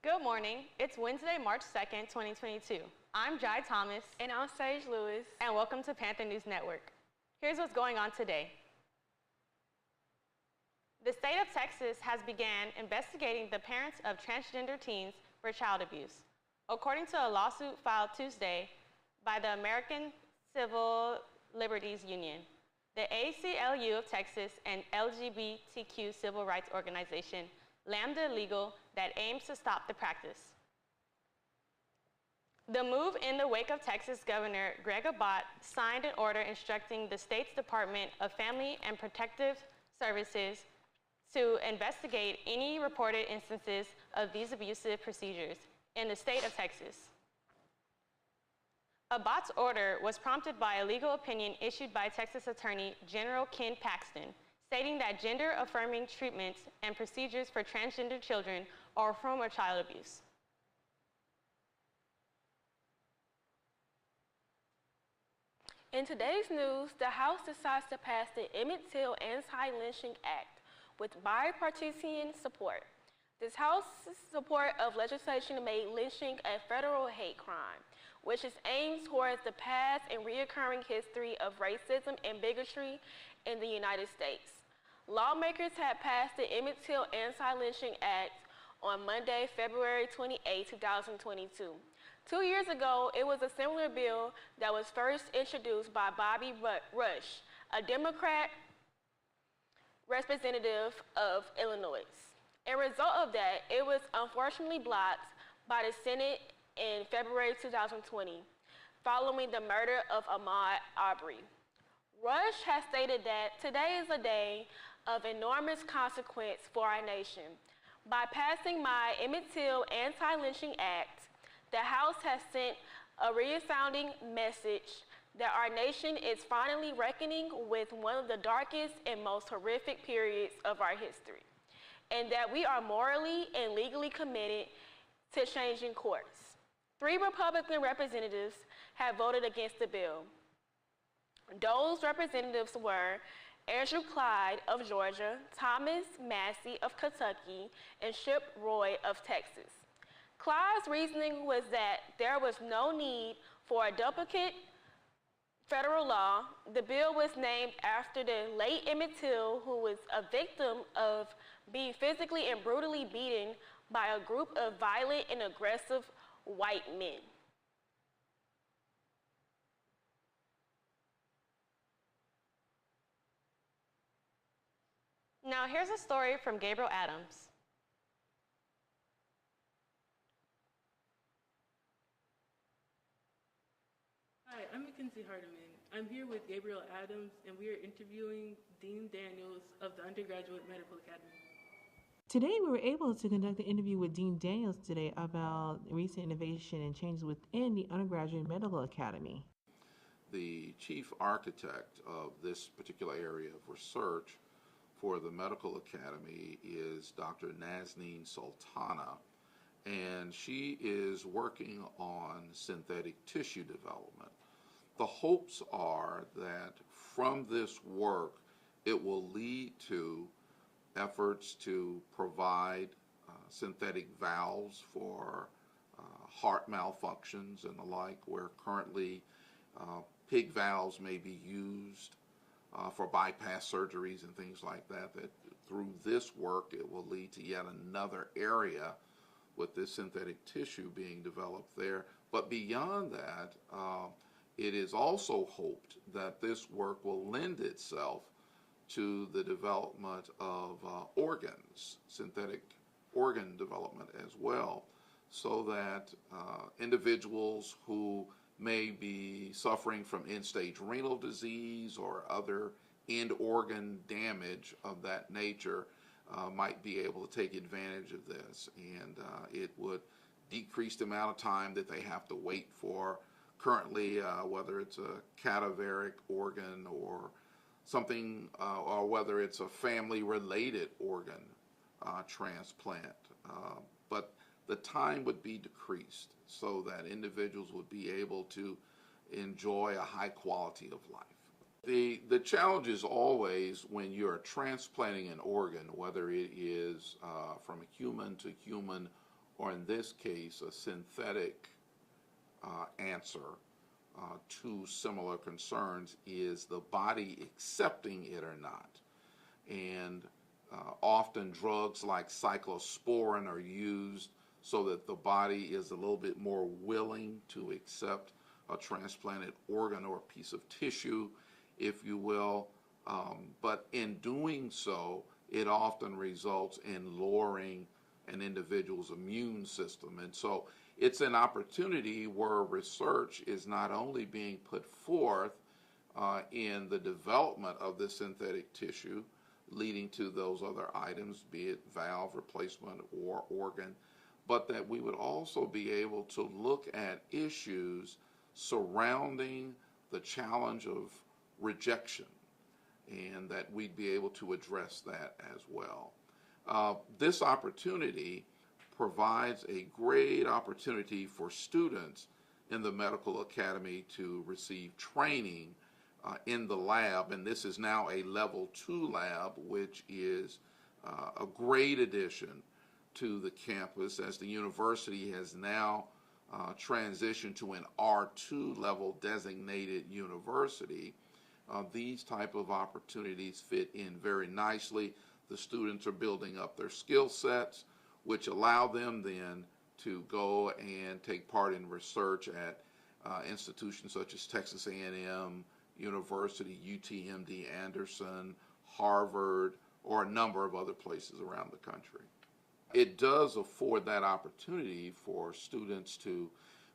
Good morning. It's Wednesday, March 2nd, 2022. I'm Jai Thomas. And I'm Sage Lewis. And welcome to Panther News Network. Here's what's going on today. The state of Texas has began investigating the parents of transgender teens for child abuse. According to a lawsuit filed Tuesday by the American Civil Liberties Union, the ACLU of Texas, and LGBTQ civil rights organization Lambda Legal that aims to stop the practice. The move in the wake of Texas Governor Greg Abbott signed an order instructing the state's Department of Family and Protective Services to investigate any reported instances of these abusive procedures in the state of Texas. Abbott's order was prompted by a legal opinion issued by Texas Attorney General Ken Paxton, stating that gender-affirming treatments and procedures for transgender children are a form of child abuse. In today's news, the House decides to pass the Emmett Till Anti-Lynching Act with bipartisan support. This House's support of legislation made lynching a federal hate crime, which is aimed towards the past and reoccurring history of racism and bigotry in the United States. Lawmakers had passed the Emmett Till Anti-Lynching Act on Monday, February 28, 2022. 2 years ago, it was a similar bill that was first introduced by Bobby Rush, a Democrat representative of Illinois. As a result of that, it was unfortunately blocked by the Senate in February 2020, following the murder of Ahmaud Arbery. Rush has stated that today is a day of enormous consequence for our nation. By passing my Emmett Till Anti-Lynching Act, the House has sent a resounding message that our nation is finally reckoning with one of the darkest and most horrific periods of our history, and that we are morally and legally committed to changing course. 3 Republican representatives have voted against the bill. Those representatives were Andrew Clyde of Georgia, Thomas Massey of Kentucky, and Chip Roy of Texas. Clyde's reasoning was that there was no need for a duplicate federal law. The bill was named after the late Emmett Till, who was a victim of being physically and brutally beaten by a group of violent and aggressive white men. Now here's a story from Gabriel Adams. Hi, I'm Mackenzie Hardiman. I'm here with Gabriel Adams, and we are interviewing Dean Daniels of the Undergraduate Medical Academy. Today, we were able to conduct an interview with Dean Daniels today about recent innovation and changes within the Undergraduate Medical Academy. The chief architect of this particular area of research for the Medical Academy is Dr. Nazneen Sultana, and she is working on synthetic tissue development. The hopes are that from this work it will lead to efforts to provide synthetic valves for heart malfunctions and the like, where currently pig valves may be used for bypass surgeries and things like that, that through this work it will lead to yet another area with this synthetic tissue being developed there. But beyond that, it is also hoped that this work will lend itself to the development of organs, synthetic organ development as well, so that individuals who may be suffering from end-stage renal disease or other end organ damage of that nature might be able to take advantage of this, and it would decrease the amount of time that they have to wait for currently, whether it's a cadaveric organ or something, or whether it's a family-related organ transplant. But the time would be decreased so that individuals would be able to enjoy a high quality of life. The challenge is always when you're transplanting an organ, whether it is from a human to human or in this case, a synthetic answer to similar concerns is the body accepting it or not. And often drugs like cyclosporin are used so that the body is a little bit more willing to accept a transplanted organ or a piece of tissue, if you will. But in doing so, it often results in lowering an individual's immune system. And so it's an opportunity where research is not only being put forth in the development of this synthetic tissue, leading to those other items, be it valve replacement or organ, but that we would also be able to look at issues surrounding the challenge of rejection, and that we'd be able to address that as well. This opportunity provides a great opportunity for students in the medical academy to receive training in the lab, and this is now a level 2 lab, which is a great addition to the campus, as the university has now transitioned to an R2 level designated university. These type of opportunities fit in very nicely. The students are building up their skill sets, which allow them then to go and take part in research at institutions such as Texas A&M University, UTMD Anderson, Harvard, or a number of other places around the country. It does afford that opportunity for students to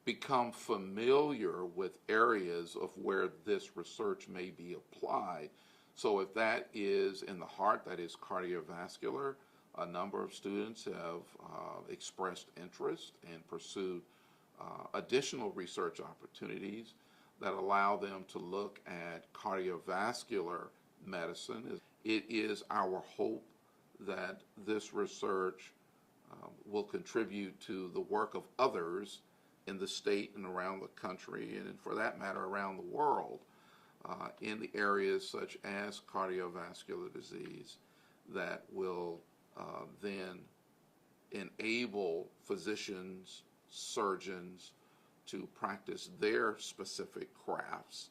become familiar with areas of where this research may be applied. So if that is in the heart, that is cardiovascular, a number of students have expressed interest and pursued additional research opportunities that allow them to look at cardiovascular medicine. It is our hope that this research will contribute to the work of others in the state and around the country, and for that matter around the world, in the areas such as cardiovascular disease, that will then enable physicians, surgeons to practice their specific crafts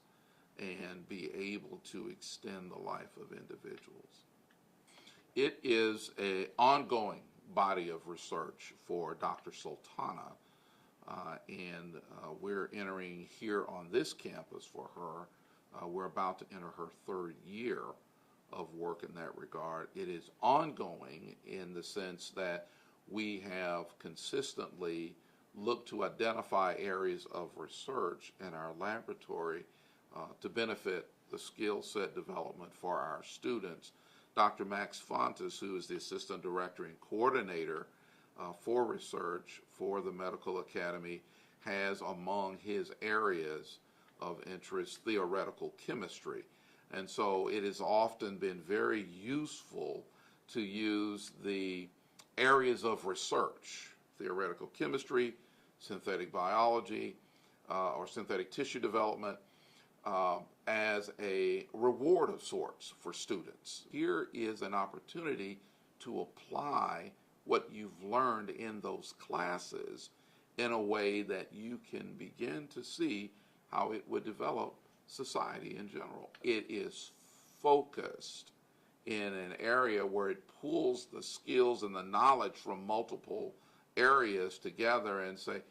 and be able to extend the life of individuals. It is an ongoing body of research for Dr. Sultana, and we're entering here on this campus for her. We're about to enter her 3rd year of work in that regard. It is ongoing in the sense that we have consistently looked to identify areas of research in our laboratory to benefit the skill set development for our students. Dr. Max Fontes, who is the Assistant Director and Coordinator for research for the Medical Academy, has among his areas of interest theoretical chemistry. And so it has often been very useful to use the areas of research, theoretical chemistry, synthetic biology, or synthetic tissue development, as a reward of sorts for students. Here is an opportunity to apply what you've learned in those classes in a way that you can begin to see how it would develop society in general. It is focused in an area where it pulls the skills and the knowledge from multiple areas together and say,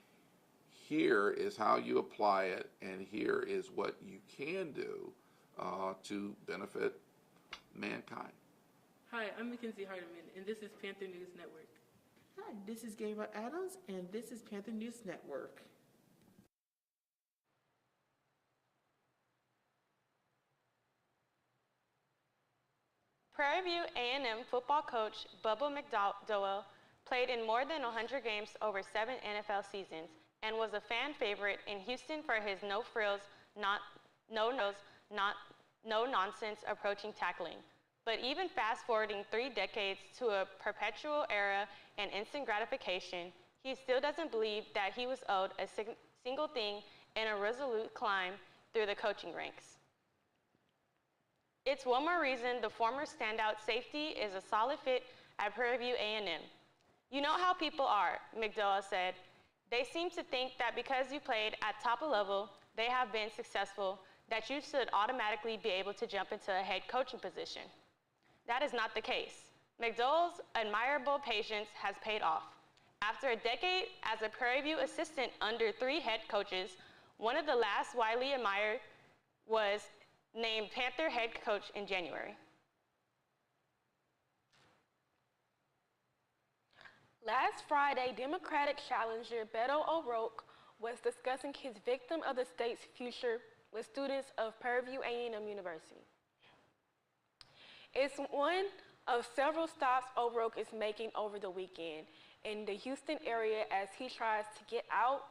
here is how you apply it, and here is what you can do to benefit mankind. Hi, I'm Mackenzie Hardiman, and this is Panther News Network. Hi, this is Gabriel Adams, and this is Panther News Network. Prairie View A&M football coach Bubba McDowell played in more than 100 games over 7 NFL seasons and was a fan favorite in Houston for his no-frills, no-nonsense approaching tackling. But even fast-forwarding 3 decades to a perpetual era and instant gratification, he still doesn't believe that he was owed a single thing in a resolute climb through the coaching ranks. It's one more reason the former standout safety is a solid fit at Prairie View A&M. You know how people are, McDowell said. They seem to think that because you played at top of level, they have been successful, that you should automatically be able to jump into a head coaching position. That is not the case. McDowell's admirable patience has paid off. After a decade as a Prairie View assistant under 3 head coaches, one of the last widely admired was named Panther head coach in January. Last Friday, Democratic challenger Beto O'Rourke was discussing his victim of the state's future with students of Prairie View A&M University. It's one of several stops O'Rourke is making over the weekend in the Houston area as he tries to get out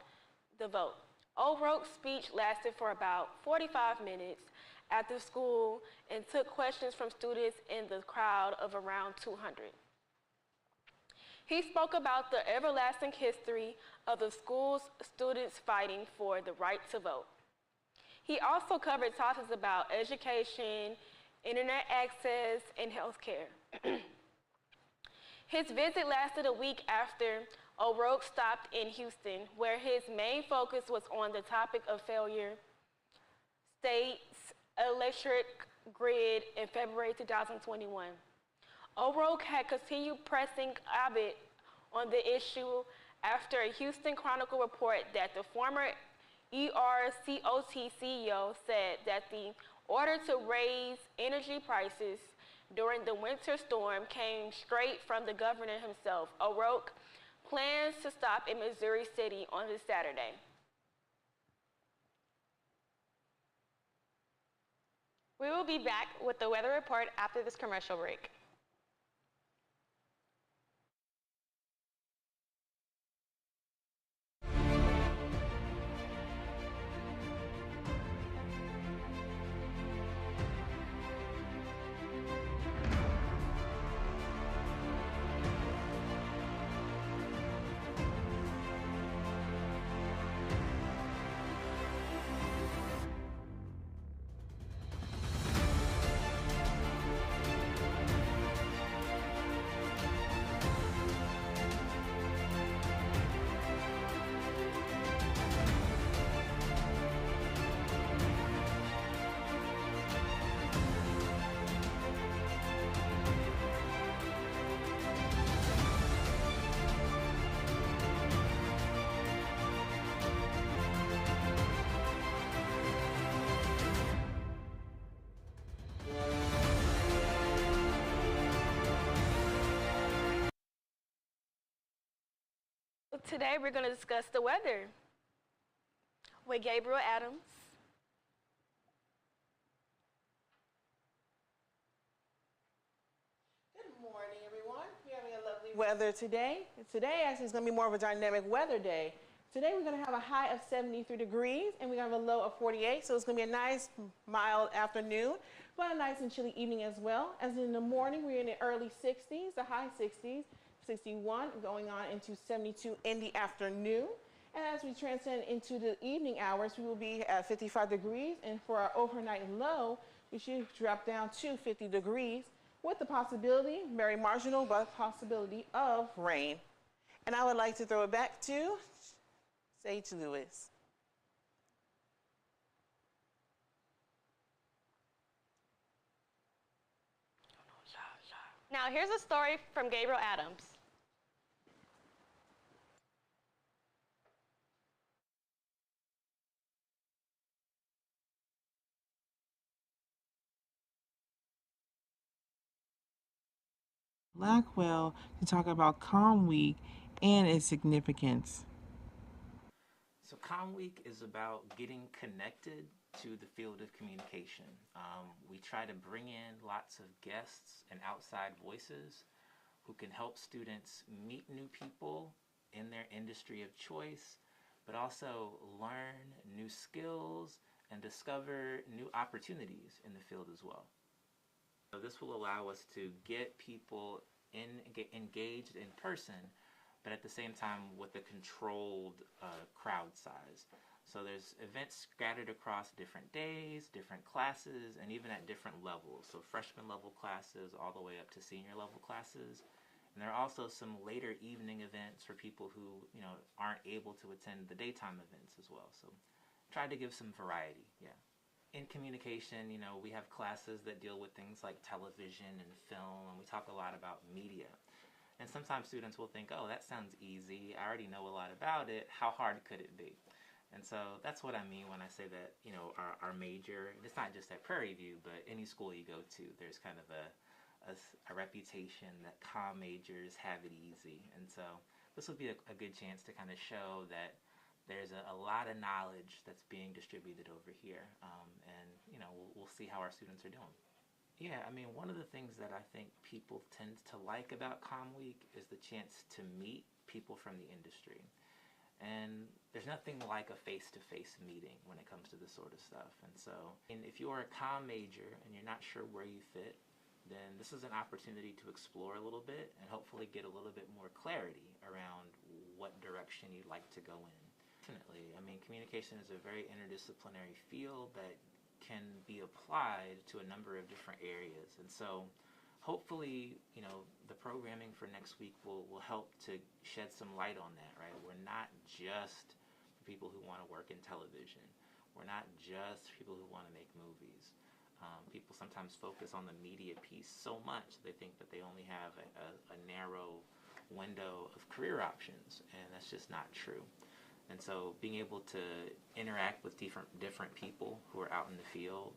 the vote. O'Rourke's speech lasted for about 45 minutes at the school and took questions from students in the crowd of around 200. He spoke about the everlasting history of the school's students fighting for the right to vote. He also covered topics about education, internet access, and healthcare. His visit lasted a week after O'Rourke stopped in Houston, where his main focus was on the topic of failure state's electric grid in February 2021. O'Rourke had continued pressing Abbott on the issue after a Houston Chronicle report that the former ERCOT CEO said that the order to raise energy prices during the winter storm came straight from the governor himself. O'Rourke plans to stop in Missouri City on this Saturday. We will be back with the weather report after this commercial break. Today we're going to discuss the weather with Gabriel Adams. Good morning, everyone. We're having a lovely weather today. Today actually is going to be more of a dynamic weather day. Today we're going to have a high of 73 degrees and we're going to have a low of 48. So it's going to be a nice mild afternoon, but a nice and chilly evening as well. As in the morning, we're in the early 60s, the high 60s. 61 going on into 72 in the afternoon. And as we transcend into the evening hours, we will be at 55 degrees. And for our overnight low, we should drop down to 50 degrees with the possibility, very marginal, but possibility of rain. And I would like to throw it back to Sage Lewis. Now here's a story from Gabriel Adams. Blackwell to talk about Calm Week and its significance. So Calm Week is about getting connected to the field of communication. We try to bring in lots of guests and outside voices who can help students meet new people in their industry of choice, but also learn new skills and discover new opportunities in the field as well. So this will allow us to get people engaged in person, but at the same time with a controlled crowd size. So there's events scattered across different days, different classes, and even at different levels. So freshman level classes all the way up to senior level classes. And there are also some later evening events for people who, aren't able to attend the daytime events as well. So try to give some variety, yeah. In communication, we have classes that deal with things like television and film, and we talk a lot about media. And sometimes students will think, oh, that sounds easy. I already know a lot about it. How hard could it be? And so that's what I mean when I say that, our major, and it's not just at Prairie View, but any school you go to, there's kind of a reputation that comm majors have it easy. And so this will be a good chance to kind of show that there's a lot of knowledge that's being distributed over here, and we'll see how our students are doing. Yeah, I mean, one of the things that I think people tend to like about Comm Week is the chance to meet people from the industry. And there's nothing like a face-to-face meeting when it comes to this sort of stuff. And so, if you're a comm major and you're not sure where you fit, then this is an opportunity to explore a little bit and hopefully get a little bit more clarity around what direction you'd like to go in. Definitely. I mean, communication is a very interdisciplinary field that can be applied to a number of different areas. And so hopefully, the programming for next week will help to shed some light on that, right? We're not just for people who want to work in television. We're not just people who want to make movies. People sometimes focus on the media piece so much they think that they only have a narrow window of career options, and that's just not true. And so being able to interact with different people who are out in the field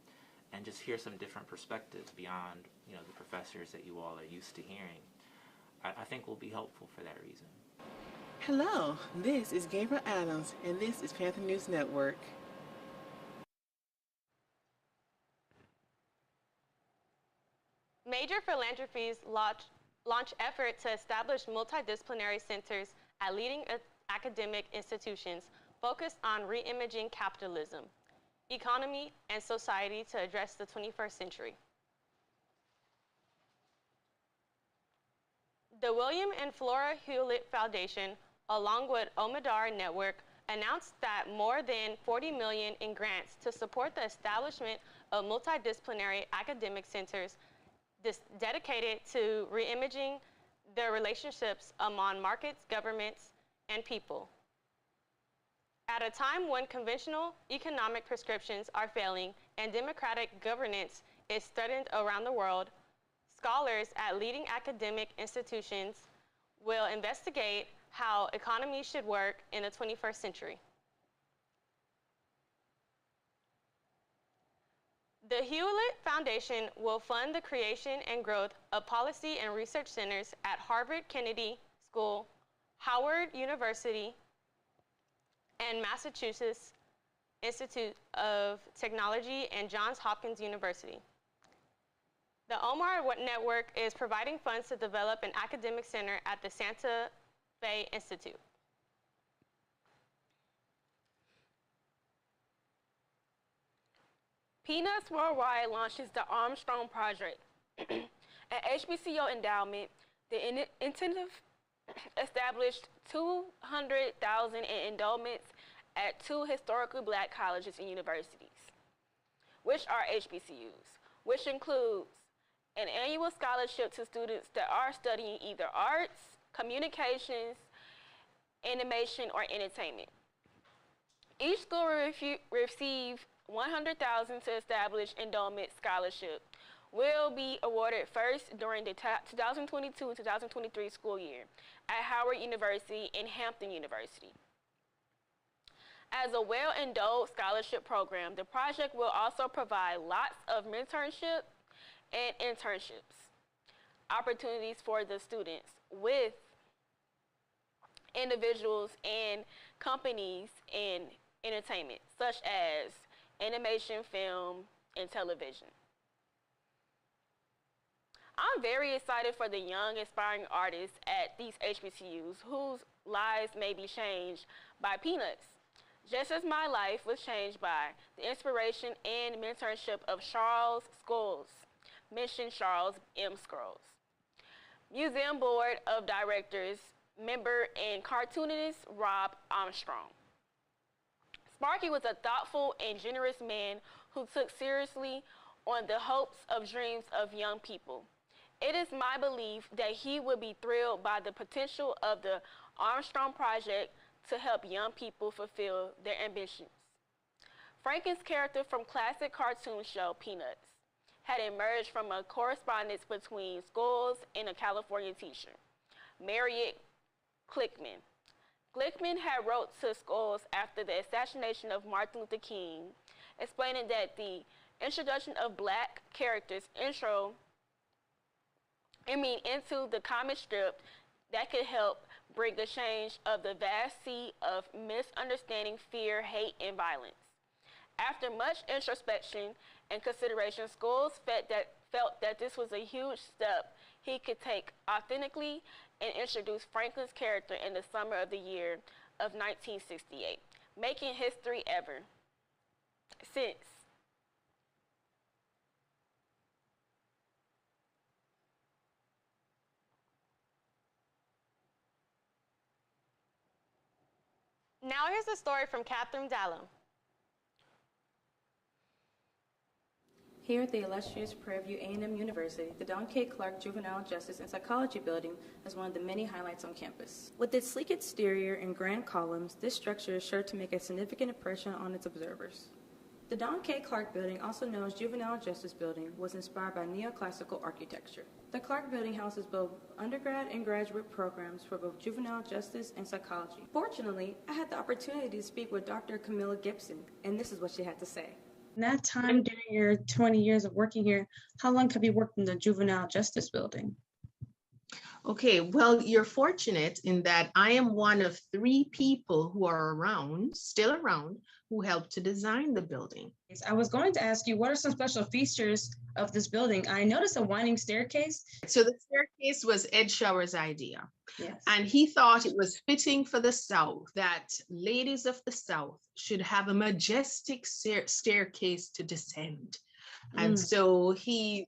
and just hear some different perspectives beyond, the professors that you all are used to hearing, I think will be helpful for that reason. Hello, this is Gabriel Adams, and this is Panther News Network. Major philanthropies launch effort to establish multidisciplinary centers at leading academic institutions focused on re-imaging capitalism, economy, and society to address the 21st century. The William and Flora Hewlett Foundation, along with Omidyar Network, announced that more than $40 million in grants to support the establishment of multidisciplinary academic centers dedicated to re-imaging the relationships among markets, governments, and people. At a time when conventional economic prescriptions are failing and democratic governance is threatened around the world, scholars at leading academic institutions will investigate how economies should work in the 21st century. The Hewlett Foundation will fund the creation and growth of policy and research centers at Harvard Kennedy School, Howard University, and Massachusetts Institute of Technology and Johns Hopkins University. The Omar Network is providing funds to develop an academic center at the Santa Fe Institute. Peanuts Worldwide launches the Armstrong Project. At HBCU Endowment, the incentive established $200,000 in endowments at 2 historically black colleges and universities, which are HBCUs, which includes an annual scholarship to students that are studying either arts, communications, animation, or entertainment. Each school will receive $100,000 to establish endowment scholarship, will be awarded first during the 2022-2023 school year at Howard University and Hampton University. As a well-endowed scholarship program, the project will also provide lots of mentorship and internships opportunities for the students with individuals and companies in entertainment, such as animation, film, and television. I'm very excited for the young, aspiring artists at these HBCUs whose lives may be changed by Peanuts, just as my life was changed by the inspiration and mentorship of Charles Schulz, mention Charles M. Schulz, Museum Board of Directors member and cartoonist Rob Armstrong. Sparky was a thoughtful and generous man who took seriously on the hopes of dreams of young people It is my belief that he would be thrilled by the potential of the Armstrong Project to help young people fulfill their ambitions. Franken's character from classic cartoon show Peanuts had emerged from a correspondence between schools and a California teacher, Marriott Glickman. Glickman had wrote to schools after the assassination of Martin Luther King, explaining that the introduction of black characters into the comic strip that could help bring a change of the vast sea of misunderstanding, fear, hate, and violence. After much introspection and consideration, schools felt that this was a huge step he could take authentically and introduce Franklin's character in the summer of the year of 1968, making history ever since. Now here's a story from Catherine Dallum. Here at the illustrious Prairie View A&M University, the Don K. Clark Juvenile Justice and Psychology Building is one of the many highlights on campus. With its sleek exterior and grand columns, this structure is sure to make a significant impression on its observers. The Don K. Clark Building, also known as Juvenile Justice Building, was inspired by neoclassical architecture. The Clark Building houses both undergrad and graduate programs for both juvenile justice and psychology. Fortunately, I had the opportunity to speak with Dr. Camilla Gibson, and this is what she had to say. In that time, during your 20 years of working here, how long have you worked in the Juvenile Justice Building? Okay, well, you're fortunate in that I am one of 3 people who are still around, who helped to design the building. I was going to ask you, what are some special features of this building? I noticed a winding staircase. So the staircase was Ed Shower's idea. Yes. And he thought it was fitting for the South that ladies of the South should have a majestic staircase to descend. And so he,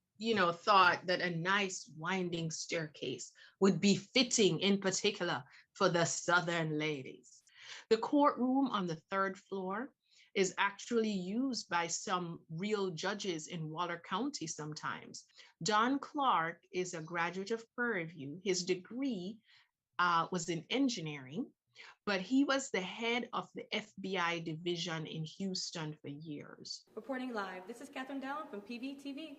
thought that a nice winding staircase would be fitting in particular for the Southern ladies. The courtroom on the 3rd floor is actually used by some real judges in Waller County sometimes. Don Clark is a graduate of Prairie View. His degree was in engineering, but he was the head of the FBI division in Houston for years. Reporting live, this is Catherine Dallum from PVTV.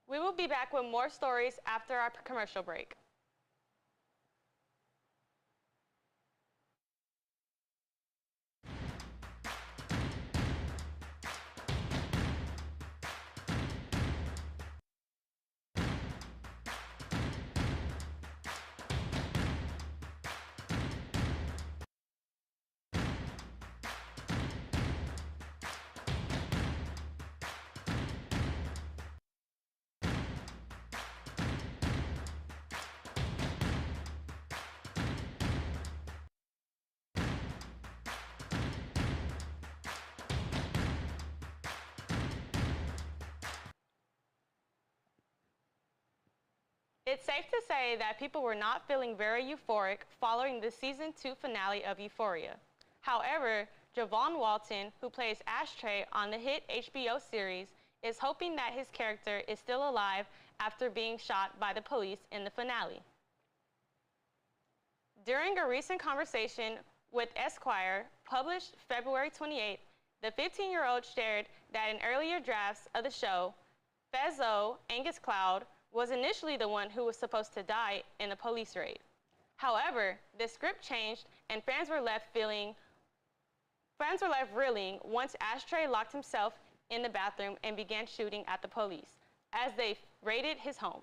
We will be back with more stories after our commercial break. It's safe to say that people were not feeling very euphoric following the season 2 finale of Euphoria. However, Javon Walton, who plays Ashtray on the hit HBO series, is hoping that his character is still alive after being shot by the police in the finale. During a recent conversation with Esquire, published February 28th, the 15-year-old shared that in earlier drafts of the show, Fezzo Angus Cloud was initially the one who was supposed to die in the police raid. However, the script changed and fans were left reeling once Ashtray locked himself in the bathroom and began shooting at the police as they raided his home.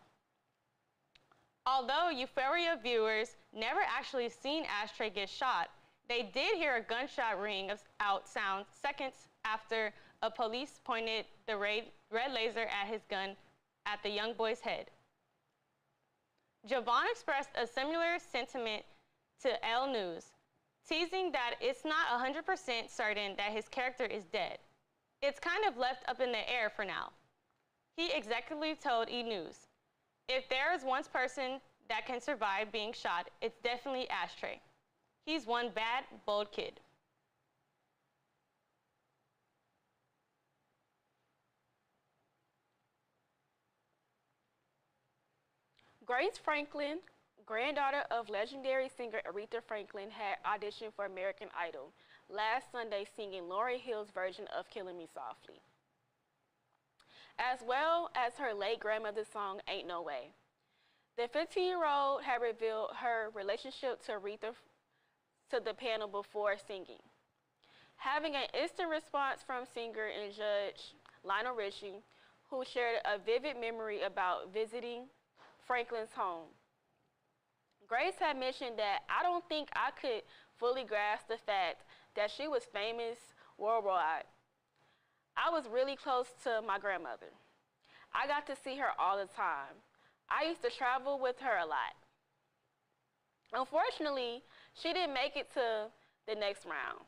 Although Euphoria viewers never actually seen Ashtray get shot, they did hear a gunshot ring out sound seconds after a police pointed the red laser at his gun at the young boy's head. Javon expressed a similar sentiment to Elle News, teasing that it's not 100% certain that his character is dead. It's kind of left up in the air for now. He executively told E! News, "If there is one person that can survive being shot, it's definitely Ashtray. He's one bad, bold kid." Grace Franklin, granddaughter of legendary singer Aretha Franklin, had auditioned for American Idol last Sunday singing Lauryn Hill's version of Killing Me Softly, as well as her late grandmother's song Ain't No Way. The 15-year-old had revealed her relationship to Aretha to the panel before singing, having an instant response from singer and judge Lionel Richie, who shared a vivid memory about visiting Franklin's home. Grace had mentioned that I don't think I could fully grasp the fact that she was famous worldwide. I was really close to my grandmother. I got to see her all the time. I used to travel with her a lot. Unfortunately, she didn't make it to the next round.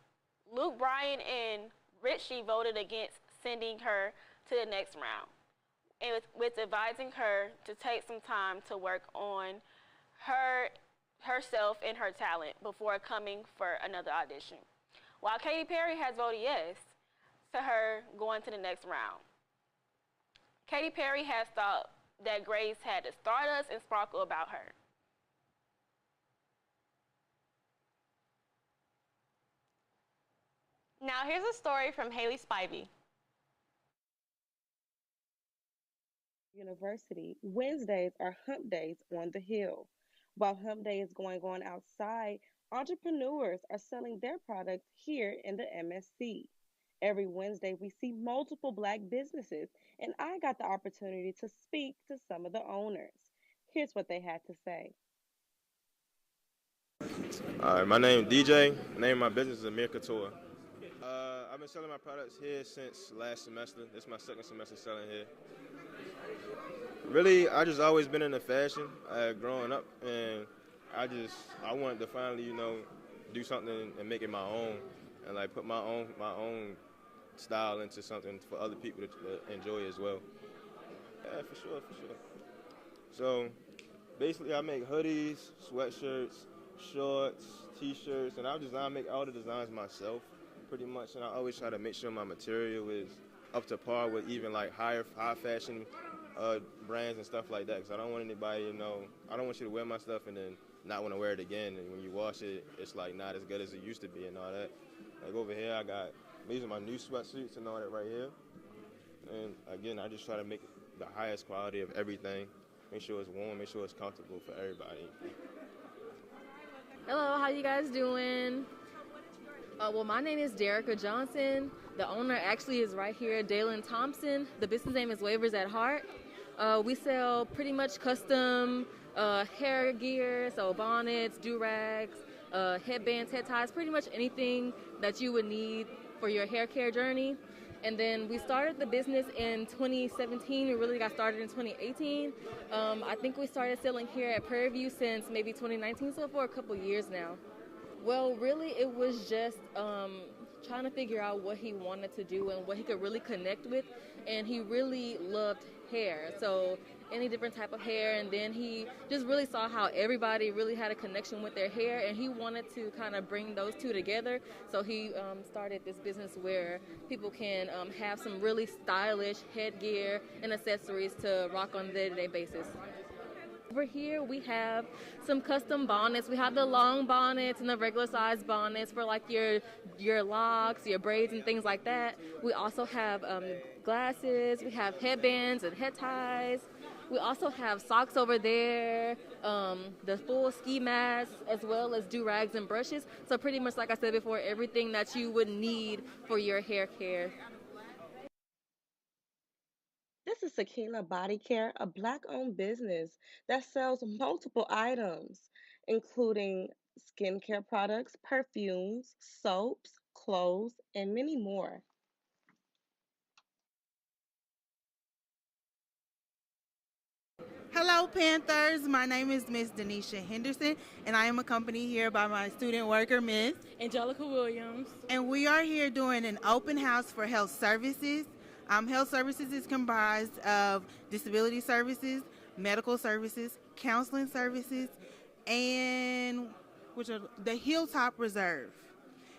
Luke Bryan and Richie voted against sending her to the next round, and with advising her to take some time to work on herself and her talent before coming for another audition. While Katy Perry has voted yes to her going to the next round. Katy Perry has thought that Grace had the stardust and sparkle about her. Now here's a story from Haley Spivey. University, Wednesdays are hump days on the Hill. While hump day is going on outside, entrepreneurs are selling their products here in the MSC. Every Wednesday, we see multiple Black businesses, and I got the opportunity to speak to some of the owners. Here's what they had to say. My name is DJ. Name of my business is Amir Couture. I've been selling my products here since last semester. This is my second semester selling here. Really, I just always been into fashion growing up, and I wanted to finally, do something and make it my own, and like put my own style into something for other people to enjoy as well. Yeah, for sure. So basically, I make hoodies, sweatshirts, shorts, t-shirts, and I make all the designs myself, pretty much. And I always try to make sure my material is up to par with even like high fashion brands and stuff like that. Because I don't want anybody, I don't want you to wear my stuff and then not want to wear it again. And when you wash it, it's like not as good as it used to be and all that. Like over here, these are my new sweatsuits and all that right here. And again, I just try to make the highest quality of everything. Make sure it's warm, make sure it's comfortable for everybody. Hello, how you guys doing? Well, my name is Derica Johnson. The owner actually is right here, Dalen Thompson. The business name is Wavers at Heart. We sell pretty much custom hair gear, so bonnets, do-rags, headbands, head ties, pretty much anything that you would need for your hair care journey. And then we started the business in 2017. We really got started in 2018. I think we started selling here at Prairie View since maybe 2019, so for a couple years now. Well, really, it was just trying to figure out what he wanted to do and what he could really connect with. And he really loved hair, so any different type of hair. And then he just really saw how everybody really had a connection with their hair, and he wanted to kind of bring those two together. So he started this business where people can have some really stylish headgear and accessories to rock on a day-to-day basis. Over here we have some custom bonnets. We have the long bonnets and the regular size bonnets for like your locks, your braids and things like that. We also have glasses, we have headbands and head ties. We also have socks over there, the full ski masks, as well as do-rags and brushes. So pretty much, like I said before, everything that you would need for your hair care. This is Sakina Body Care, a Black-owned business that sells multiple items, including skincare products, perfumes, soaps, clothes, and many more. Hello, Panthers. My name is Miss Denisha Henderson, and I am accompanied here by my student worker, Miss Angelica Williams. And we are here doing an open house for health services. Health services is comprised of disability services, medical services, counseling services, and the Hilltop Reserve.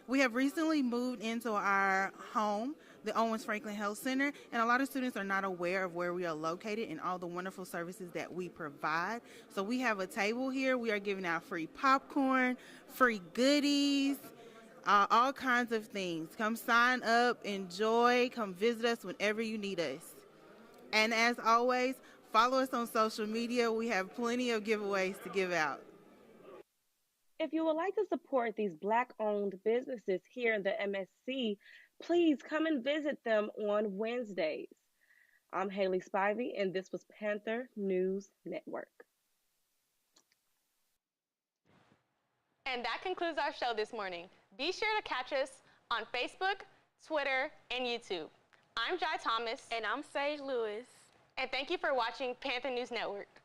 We have recently moved into our home the Owens Franklin Health Center, and a lot of students are not aware of where we are located and all the wonderful services that we provide. So we have a table here. We are giving out free popcorn, free goodies, all kinds of things. Come sign up, enjoy, come visit us whenever you need us. And as always, follow us on social media. We have plenty of giveaways to give out. If you would like to support these Black-owned businesses here in the MSC, please come and visit them on Wednesdays. I'm Haley Spivey, and this was Panther News Network. And that concludes our show this morning. Be sure to catch us on Facebook, Twitter, and YouTube. I'm Jai Thomas. And I'm Sage Lewis. And thank you for watching Panther News Network.